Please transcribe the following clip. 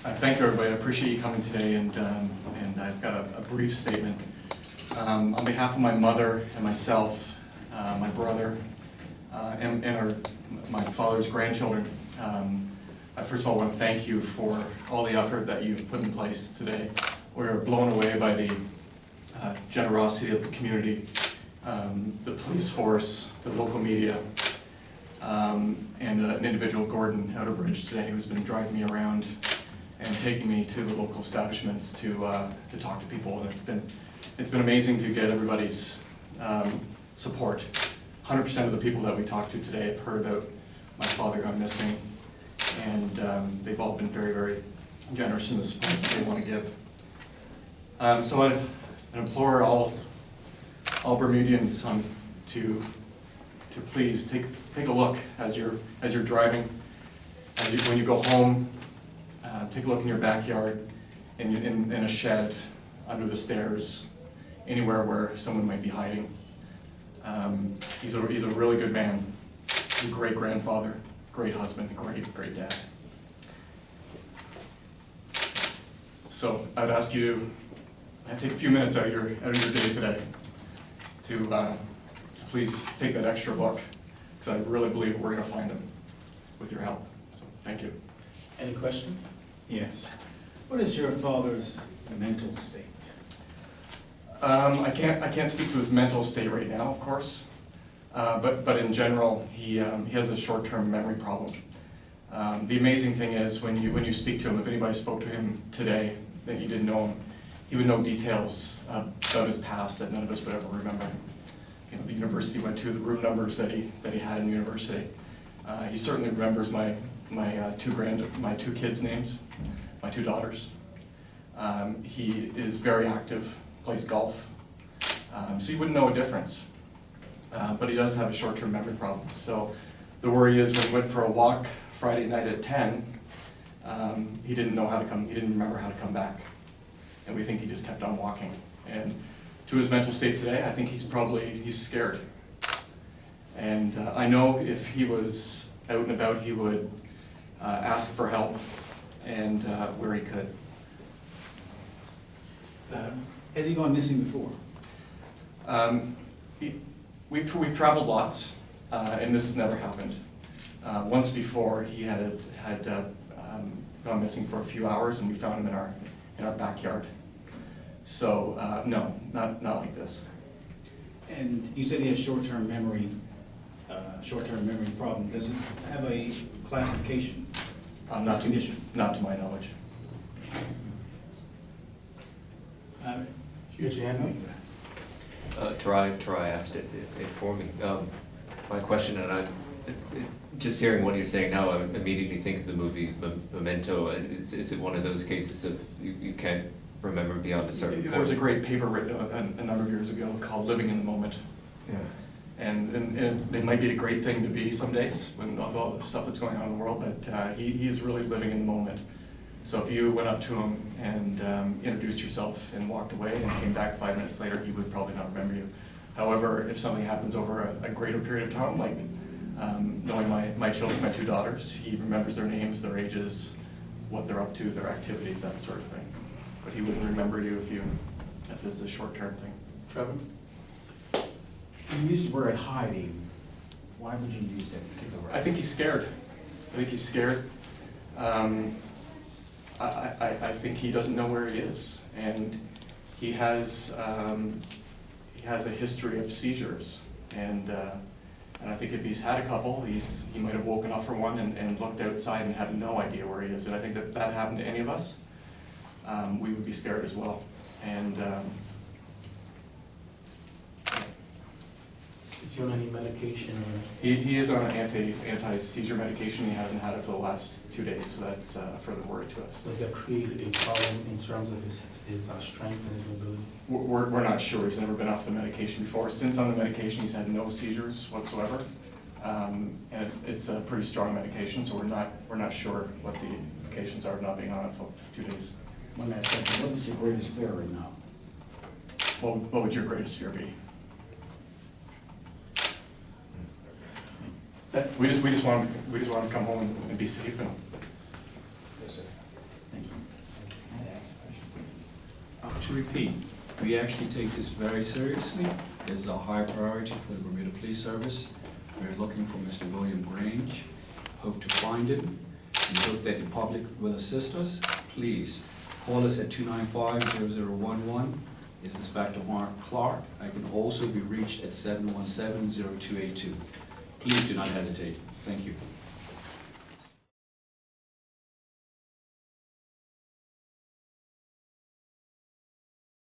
Thank you, everybody. I appreciate you coming today, and I've got a brief statement. On behalf of my mother and myself, my brother, and my father's grandchildren, I first of all want to thank you for all the effort that you've put in place today. We're blown away by the generosity of the community, the police force, the local media, and an individual, Gordon Outerbridge, today, who's been driving me around and taking me to the local establishments to talk to people. And it's been amazing to get everybody's support. 100% of the people that we talked to today have heard about my father gone missing, and they've all been very, very generous in the support that they want to give. So I implore all Bermudians to please take a look as you're driving, when you go home. Take a look in your backyard, in a shed, under the stairs, anywhere where someone might be hiding. He's a really good man, a great grandfather, great husband, great dad. So I'd ask you to take a few minutes out of your day today to please take that extra look, because I really believe we're going to find him with your help. So thank you. Any questions? Yes. What is your father's mental state? I can't speak to his mental state right now, of course, but in general, he has a short-term memory problem. The amazing thing is when you speak to him, if anybody spoke to him today that you didn't know him, he would know details about his past that none of us would ever remember. You know, the university he went to, the room numbers that he had in university. He certainly remembers my two kids' names, my two daughters. He is very active, plays golf, so you wouldn't know a difference. But he does have a short-term memory problem. So the worry is when he went for a walk Friday night at 10, he didn't know how to come. He didn't remember how to come back, and we think he just kept on walking. And to his mental state today, I think he's scared. And I know if he was out and about, he would ask for help, and where he could. Has he gone missing before? We've traveled lots, and this has never happened. Once before, he had gone missing for a few hours, and we found him in our backyard. So no, not like this. And you said he has short-term memory problem. Does it have a classification? Not to my knowledge. Troy asked it for me. My question, and just hearing what you're saying now, I immediately think of the movie Memento. Is it one of those cases of you can't remember beyond a certain point? There was a great paper written a number of years ago called Living in the Moment. Yeah. And it might be a great thing to be some days with all the stuff that's going on in the world, but he is really living in the moment. So if you went up to him and introduced yourself and walked away and came back 5 minutes later, he would probably not remember you. However, if something happens over a greater period of time, like knowing my children, my two daughters, he remembers their names, their ages, what they're up to, their activities, that sort of thing. But he wouldn't remember you if it was a short-term thing. Trevor? You used the word hiding. Why would you use that particular word? I think he's scared. I think he doesn't know where he is, and he has a history of seizures, and I think if he's had a couple, he might have woken up from one and looked outside and had no idea where he is. And I think if that happened to any of us, we would be scared as well. And Is he on any medication or? he is on an anti-seizure medication. He hasn't had it for the last 2 days, so that's a further worry to us. Does that create a problem in terms of his strength and his mobility? We're not sure. He's never been off the medication before. Since on the medication, he's had no seizures whatsoever, and it's a pretty strong medication. So we're not sure what the implications are of not being on it for 2 days. One last question. What is your greatest fear right now? What would your greatest fear be? We just want to come home and be safe. Thank you. to repeat, we actually take this very seriously. This is a high priority for the Bermuda Police Service. We're looking for Mr. William Grange. Hope to find him. We hope that the public will assist us. Please call us at 295-0011. It's Inspector Mark Clarke. I can also be reached at 717-0282. Please do not hesitate. Thank you.